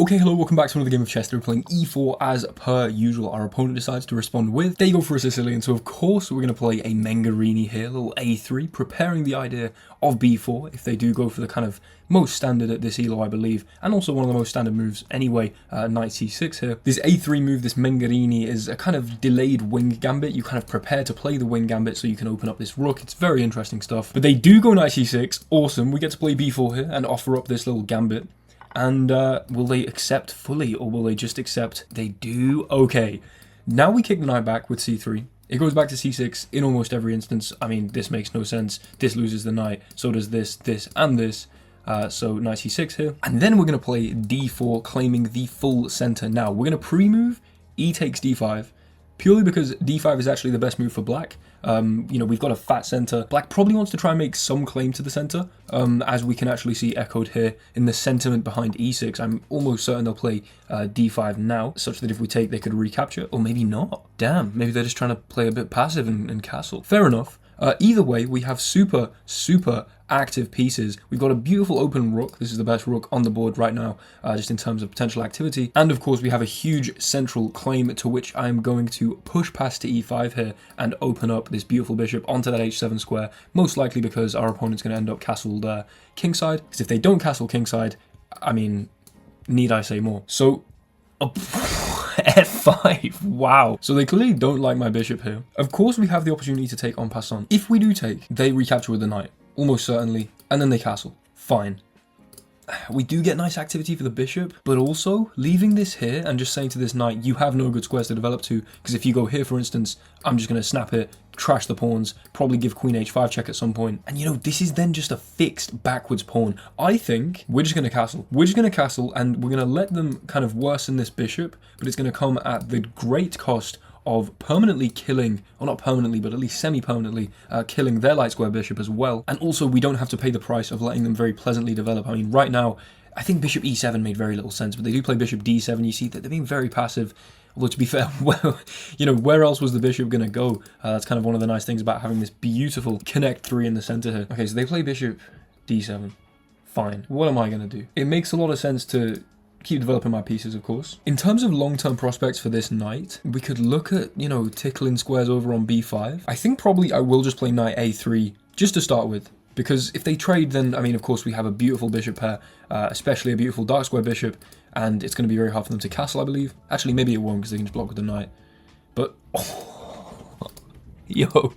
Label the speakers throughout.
Speaker 1: Okay, hello, welcome back to another game of chess. We're playing e4 as per usual. Our opponent decides to respond with, they go for a Sicilian, so of course we're going to play a Mengarini here, a little a3, preparing the idea of b4, if they do go for the kind of most standard at this elo, I believe, and also one of the most standard moves anyway, knight c6 here. This a3 move, this Mengarini, is a kind of delayed wing gambit. You kind of prepare to play the wing gambit so you can open up this rook. It's very interesting stuff. But they do go knight c6, awesome. We get to play b4 here and offer up this little gambit. And will they accept fully, or will they just accept? They do. Okay. Now we kick the knight back with c3. It goes back to c6 in almost every instance. I mean, this makes no sense. This loses the knight. So does this, this, and this. So knight c6 here. And then we're going to play d4, claiming the full center. Now, we're going to pre-move e takes d5, purely because d5 is actually the best move for black. You know, we've got a fat center. Black probably wants to try and make some claim to the center, as we can actually see echoed here in the sentiment behind e6. I'm almost certain they'll play d5 now, such that if we take, they could recapture, or maybe not. Damn, maybe they're just trying to play a bit passive and castle. Fair enough. Either way, we have super active pieces. We've got a beautiful open rook. This is the best rook on the board right now, just in terms of potential activity. And of course, we have a huge central claim to which I'm going to push past to e5 here and open up this beautiful bishop onto that h7 square, most likely because our opponent's going to end up castled kingside. Because if they don't castle kingside, I mean, need I say more? So, f5, wow. So they clearly don't like my bishop here. Of course, we have the opportunity to take en passant. If we do take, they recapture with the knight. Almost certainly, and then they castle. Fine. We do get nice activity for the bishop, but also leaving this here and just saying to this knight, you have no good squares to develop to, because if you go here, for instance, I'm just going to snap it, trash the pawns, probably give queen h5 check at some point. And you know, this is then just a fixed backwards pawn. I think we're just going to castle. We're just going to castle, and we're going to let them kind of worsen this bishop, but it's going to come at the great cost of permanently killing, or not permanently, but at least semi-permanently killing their light square bishop as well. And also, we don't have to pay the price of letting them very pleasantly develop. I mean, right now, I think bishop e7 made very little sense, but they do play bishop d7. You see that they're being very passive. Although, to be fair, well, you know, where else was the bishop going to go? That's kind of one of the nice things about having this beautiful connect 3 in the center here. Okay, so they play bishop d7. Fine. What am I going to do? It makes a lot of sense to keep developing my pieces, of course. In terms of long-term prospects for this knight, we could look at, you know, tickling squares over on b5. I think probably I will just play knight a3 just to start with, because if they trade, then, I mean, of course, we have a beautiful bishop pair, especially a beautiful dark square bishop, and it's going to be very hard for them to castle, I believe. Actually, maybe it won't, because they can just block with the knight. But, oh, yo.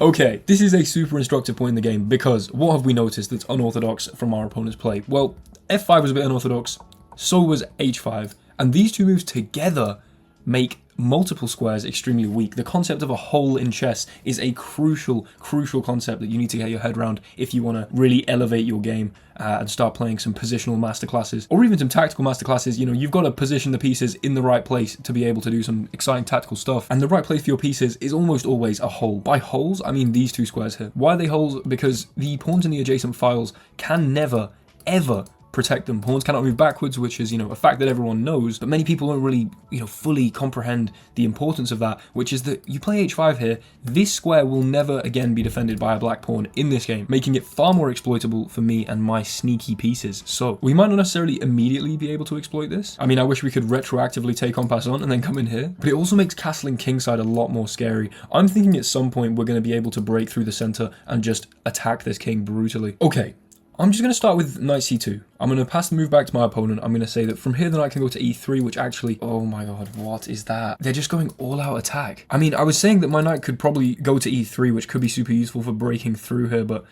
Speaker 1: Okay, this is a super instructive point in the game, because what have we noticed that's unorthodox from our opponent's play? Well, f5 was a bit unorthodox, so was h5, and these two moves together make multiple squares extremely weak. The concept of a hole in chess is a crucial concept that you need to get your head around if you want to really elevate your game and start playing some positional masterclasses, or even some tactical masterclasses. You know, you've got to position the pieces in the right place to be able to do some exciting tactical stuff, and the right place for your pieces is almost always a hole. By holes, I mean these two squares here. Why are they holes? Because the pawns in the adjacent files can never, ever protect them. Pawns cannot move backwards, which is, you know, a fact that everyone knows, but many people don't really, you know, fully comprehend the importance of that, which is that you play h5 here, this square will never again be defended by a black pawn in this game, making it far more exploitable for me and my sneaky pieces. So we might not necessarily immediately be able to exploit this. I mean, I wish we could retroactively take en passant and then come in here, but it also makes castling kingside a lot more scary. I'm thinking at some point we're going to be able to break through the center and just attack this king brutally. Okay, I'm just going to start with knight c2. I'm going to pass the move back to my opponent. I'm going to say that from here the knight can go to e3, which actually, oh my god, what is that? They're just going all-out attack. I mean, I was saying that my knight could probably go to e3, which could be super useful for breaking through here, but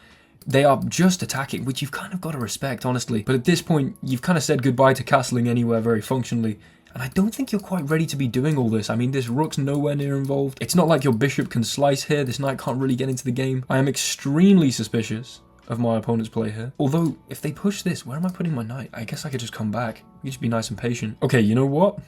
Speaker 1: they are just attacking, which you've kind of got to respect, honestly. But at this point, you've kind of said goodbye to castling anywhere very functionally, and I don't think you're quite ready to be doing all this. I mean, this rook's nowhere near involved. It's not like your bishop can slice here. This knight can't really get into the game. I am extremely suspicious of my opponent's play here. Although, if they push this, where am I putting my knight? I guess I could just come back. You just be nice and patient. Okay, you know what?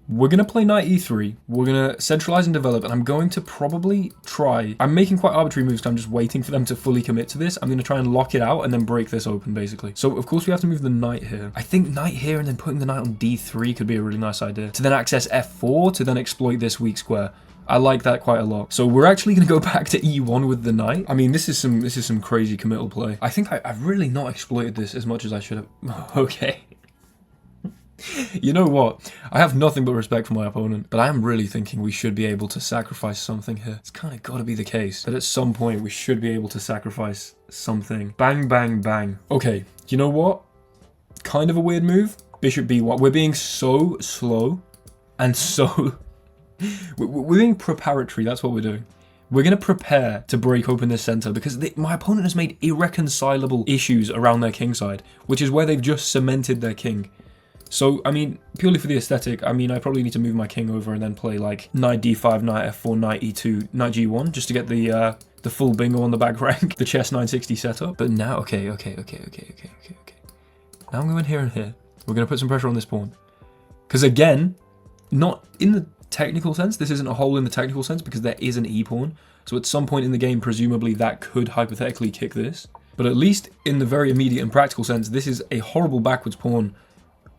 Speaker 1: We're going to play knight e3. We're going to centralize and develop, and I'm going to probably try. I'm making quite arbitrary moves because I'm just waiting for them to fully commit to this. I'm going to try and lock it out and then break this open, basically. So, of course, we have to move the knight here. I think knight here and then putting the knight on d3 could be a really nice idea. To then access f4 to then exploit this weak square. I like that quite a lot. So we're actually going to go back to e1 with the knight. I mean, this is some crazy committal play. I think I've really not exploited this as much as I should have. Okay. You know what? I have nothing but respect for my opponent, but I am really thinking we should be able to sacrifice something here. It's kind of got to be the case that at some point we should be able to sacrifice something. Bang, bang, bang. Okay, you know what? Kind of a weird move. Bishop b1. We're being so slow and so... we're being preparatory. That's what we're doing. We're going to prepare to break open this center because my opponent has made irreconcilable issues around their king side, which is where they've just cemented their king. So, I mean, purely for the aesthetic, I mean, I probably need to move my king over and then play like knight d5, knight f4, knight e2, knight g1, just to get the full bingo on the back rank, the chess 960 setup. But now, okay. Now I'm going here and here. We're going to put some pressure on this pawn. Because again, not in the technical sense, this isn't a hole in the technical sense because there is an e-pawn. So at some point in the game, presumably that could hypothetically kick this. But at least in the very immediate and practical sense, this is a horrible backwards pawn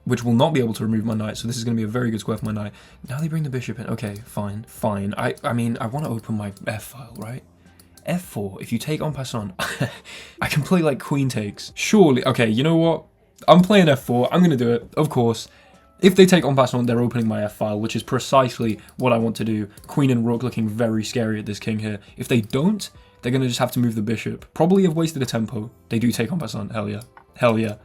Speaker 1: which will not be able to remove my knight, so this is going to be a very good square for my knight. Now they bring the bishop in. Okay, fine. I mean, I want to open my f-file, right? f4, if you take en passant, I can play like queen takes. Surely, okay, you know what? I'm playing f4, I'm going to do it, of course. If they take en passant, they're opening my f-file, which is precisely what I want to do. Queen and rook looking very scary at this king here. If they don't, they're going to just have to move the bishop. Probably have wasted a tempo. They do take en passant, hell yeah. Hell yeah.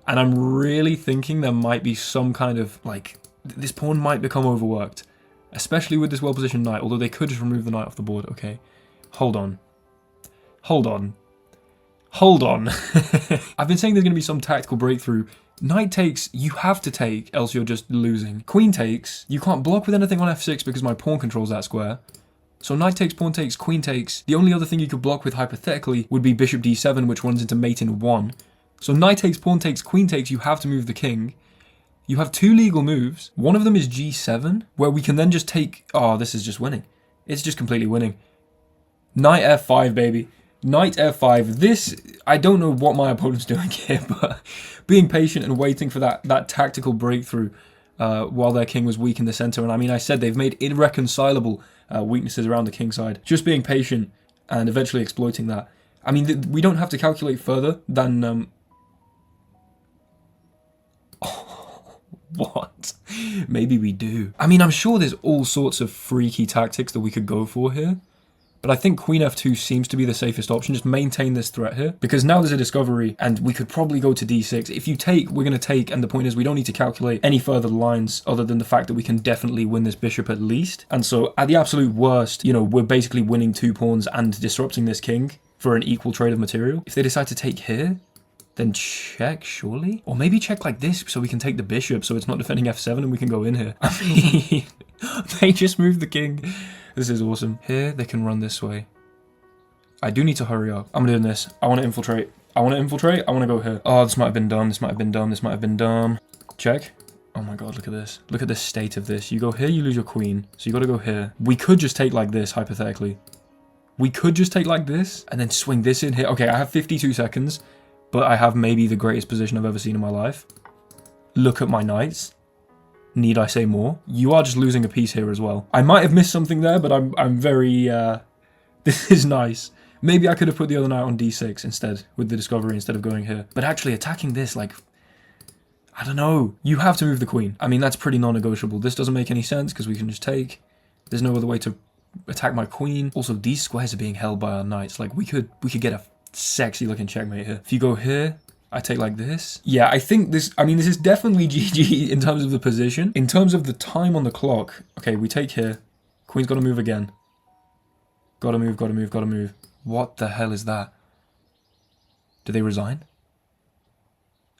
Speaker 1: And I'm really thinking there might be some kind of, like, this pawn might become overworked. Especially with this well-positioned knight, although they could just remove the knight off the board. Okay, hold on. Hold on. Hold on. I've been saying there's going to be some tactical breakthrough. Knight takes, you have to take, else you're just losing. Queen takes, you can't block with anything on f6 because my pawn controls that square. So knight takes, pawn takes, queen takes. The only other thing you could block with hypothetically would be bishop d7, which runs into mate in 1. So knight takes, pawn takes, queen takes, you have to move the king. You have two legal moves. One of them is g7, where we can then just take... Oh, this is just winning. It's just completely winning. Knight f5, baby. Knight f5. This, I don't know what my opponent's doing here, but being patient and waiting for that tactical breakthrough while their king was weak in the center. And I mean, I said they've made irreconcilable weaknesses around the king side. Just being patient and eventually exploiting that. I mean, we don't have to calculate further than... What? Maybe we do. I mean, I'm sure there's all sorts of freaky tactics that we could go for here. But I think queen f2 seems to be the safest option. Just maintain this threat here. Because now there's a discovery and we could probably go to d6. If you take, we're going to take. And the point is we don't need to calculate any further lines other than the fact that we can definitely win this bishop at least. And so at the absolute worst, you know, we're basically winning 2 pawns and disrupting this king for an equal trade of material. If they decide to take here... Then check, surely? Or maybe check like this so we can take the bishop so it's not defending f7 and we can go in here. I mean, they just moved the king. This is awesome. Here, they can run this way. I do need to hurry up. I'm doing this. I want to infiltrate. I want to go here. Oh, this might have been dumb. This might have been dumb. This might have been dumb. Check. Oh my god, look at this. Look at the state of this. You go here, you lose your queen. So you got to go here. We could just take like this, hypothetically. We could just take like this and then swing this in here. Okay, I have 52 seconds. But I have maybe the greatest position I've ever seen in my life. Look at my knights. Need I say more? You are just losing a piece here as well. I might have missed something there, but I'm very... This is nice. Maybe I could have put the other knight on d6 instead, with the discovery instead of going here. But actually attacking this, like... I don't know. You have to move the queen. I mean, that's pretty non-negotiable. This doesn't make any sense because we can just take. There's no other way to attack my queen. Also, these squares are being held by our knights. Like, we could get a... sexy looking checkmate here. If you go here, I take like this. Yeah, I think this, I mean, this is definitely GG in terms of the position. In terms of the time on the clock, okay, we take here. Queen's got to move again. Got to move, got to move, got to move. What the hell is that? Did they resign?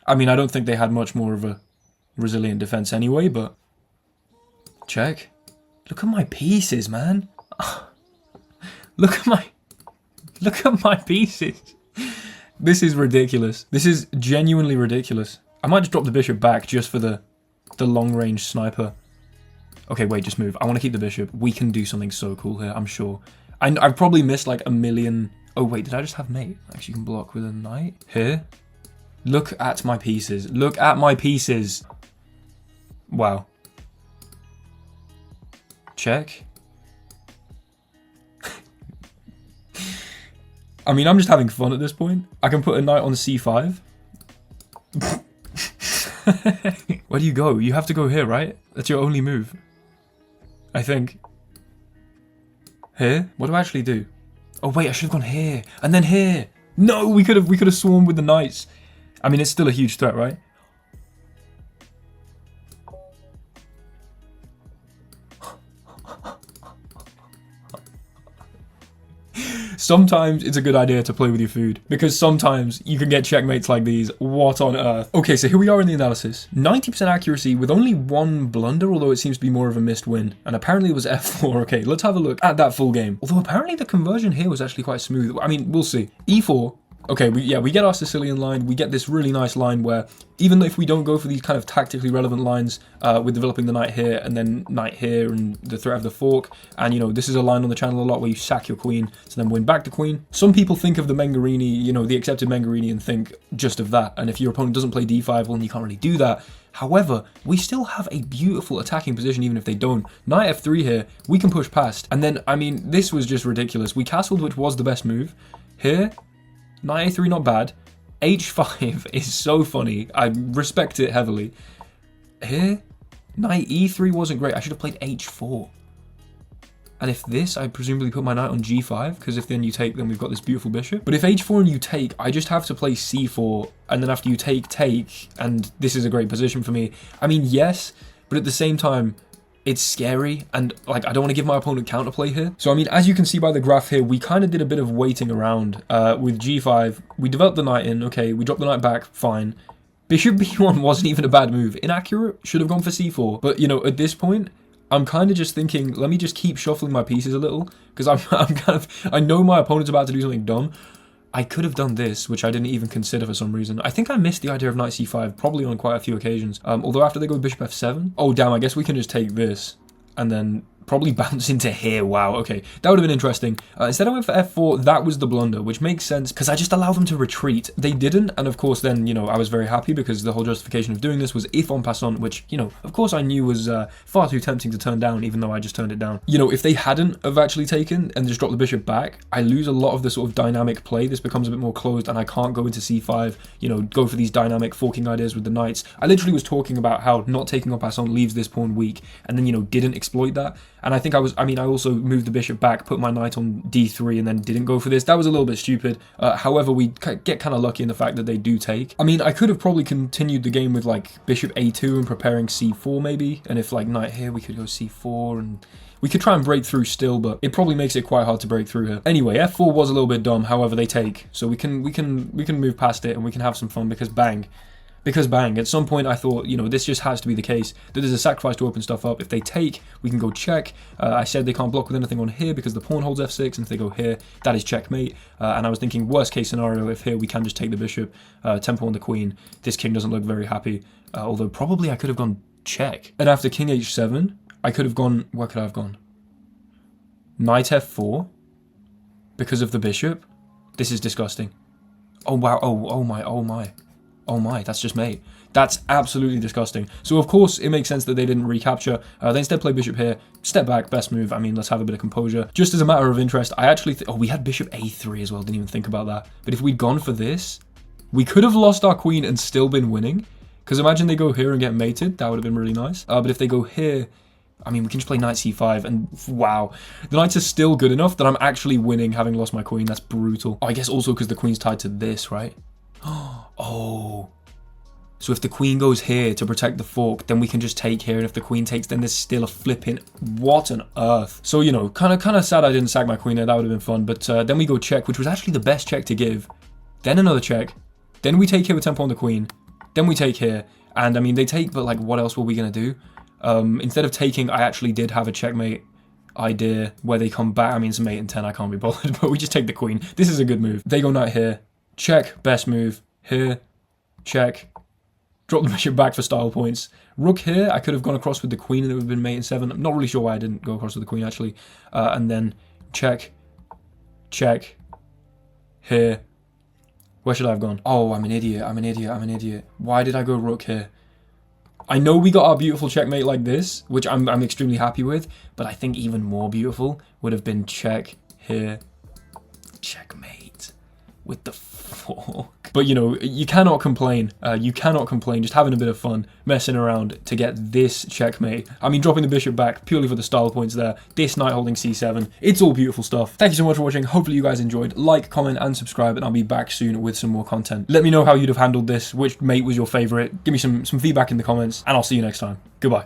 Speaker 1: I mean, I don't think they had much more of a resilient defense anyway, but... Check. Look at my pieces, man. Look at my pieces. This is ridiculous. This is genuinely ridiculous. I might just drop the bishop back just for the long-range sniper. Okay, wait, just move. I want to keep the bishop. We can do something so cool here, I'm sure. I've probably missed like a million... Oh, wait, did I just have mate? Actually, you can block with a knight. Here. Look at my pieces. Look at my pieces. Wow. Check. I mean, I'm just having fun at this point. I can put a knight on c5. Where do you go? You have to go here, right? That's your only move. I think. Here? What do I actually do? Oh wait, I should have gone here. And then here. No, we could have swarmed with the knights. I mean, it's still a huge threat, right? Sometimes it's a good idea to play with your food, because sometimes you can get checkmates like these. What on earth? Okay, so here we are in the analysis. 90% accuracy with only one blunder, although it seems to be more of a missed win. And apparently it was F4. Okay, let's have a look at that full game. Although apparently the conversion here was actually quite smooth. I mean, we'll see. E4. Okay, we get our Sicilian line. We get this really nice line where, even if we don't go for these kind of tactically relevant lines with developing the knight here and then knight here and the threat of the fork, and, you know, this is a line on the channel a lot where you sack your queen to then win back the queen. Some people think of the Mengarini, you know, the accepted Mengarini, and think just of that. And if your opponent doesn't play d5, well, then you can't really do that. However, we still have a beautiful attacking position even if they don't. Knight f3 here, we can push past. And then, I mean, this was just ridiculous. We castled, which was the best move. Here, Knight a3, not bad. h5 is so funny. I respect it heavily. Here, Knight e3 wasn't great. I should have played h4. And if this, I presumably put my knight on g5, because if then you take, then we've got this beautiful bishop. But if h4 and you take, I just have to play c4, and then after you take, and this is a great position for me. I mean, yes, but at the same time, it's scary, and like I don't want to give my opponent counterplay here. So I mean, as you can see by the graph here, we kind of did a bit of waiting around with g5. We developed the knight in, okay, we dropped the knight back, fine. Bishop b1 wasn't even a bad move. Inaccurate, should have gone for c4. But you know, at this point, I'm kind of just thinking, let me just keep shuffling my pieces a little, because I know my opponent's about to do something dumb. I could have done this, which I didn't even consider for some reason. I think I missed the idea of knight c5, probably on quite a few occasions. Although after they go bishop f7, oh damn, I guess we can just take this, and then probably bounce into here. Wow, okay, that would have been interesting. Instead I went for f4, that was the blunder, which makes sense, because I just allowed them to retreat. They didn't, and of course then, you know, I was very happy, because the whole justification of doing this was if en passant, which, you know, of course I knew was far too tempting to turn down, even though I just turned it down. You know, if they hadn't have actually taken and just dropped the bishop back, I lose a lot of the sort of dynamic play. This becomes a bit more closed, and I can't go into c5, you know, go for these dynamic forking ideas with the knights. I literally was talking about how not taking en passant leaves this pawn weak, and then, you know, didn't exploit that. And I think I also moved the bishop back, put my knight on d3, and then didn't go for this. That was a little bit stupid. However, we get kind of lucky in the fact that they do take. I mean, I could have probably continued the game with like bishop a2 and preparing c4 maybe. And if like knight here, we could go c4 and we could try and break through still, but it probably makes it quite hard to break through here. Anyway, f4 was a little bit dumb. However, they take, so we can move past it and we can have some fun, because bang. Because bang, at some point I thought, you know, this just has to be the case, that there's a sacrifice to open stuff up. If they take, we can go check. I said they can't block with anything on here because the pawn holds f6, and if they go here, that is checkmate. And I was thinking, worst case scenario, if here we can just take the bishop, tempo on the queen, this king doesn't look very happy. Although probably I could have gone check. And after king h7, I could have gone, where could I have gone? Knight f4, because of the bishop. This is disgusting. Oh wow, oh my. Oh my, that's just mate. That's absolutely disgusting. So of course it makes sense that they didn't recapture. They instead play bishop here, step back, best move. I mean, let's have a bit of composure. Just as a matter of interest, I actually oh, we had bishop a3 as well, didn't even think about that. But if we'd gone for this, we could have lost our queen and still been winning. Because imagine they go here and get mated, that would have been really nice. But if they go here, I mean, we can just play knight c5, and wow. The knights are still good enough that I'm actually winning having lost my queen. That's brutal. Oh, I guess also because the queen's tied to this, right? Oh, so if the queen goes here to protect the fork, then we can just take here, and if the queen takes, then there's still a flipping, what on earth? So, you know, kind of sad I didn't sack my queen there. That would have been fun. But then we go check, which was actually the best check to give. Then another check. Then we take here with tempo on the queen. Then we take here, and I mean, they take, but like, what else were we gonna do? Instead of taking, I actually did have a checkmate idea where they come back. I mean, it's a mate in 10, I can't be bothered, but we just take the queen. This is a good move. They go knight here. Check, best move. Here, check. Drop the bishop back for style points. Rook here, I could have gone across with the queen and it would have been mate in 7. I'm not really sure why I didn't go across with the queen, actually. And then check, check, here. Where should I have gone? Oh, I'm an idiot, I'm an idiot, I'm an idiot. Why did I go rook here? I know we got our beautiful checkmate like this, which I'm extremely happy with, but I think even more beautiful would have been check, here, checkmate. with the fork. But, you know, you cannot complain. You cannot complain. Just having a bit of fun, messing around to get this checkmate. I mean, dropping the bishop back purely for the style points there. This knight holding c7. It's all beautiful stuff. Thank you so much for watching. Hopefully you guys enjoyed. Like, comment, and subscribe, and I'll be back soon with some more content. Let me know how you'd have handled this. Which mate was your favorite? Give me some feedback in the comments, and I'll see you next time. Goodbye.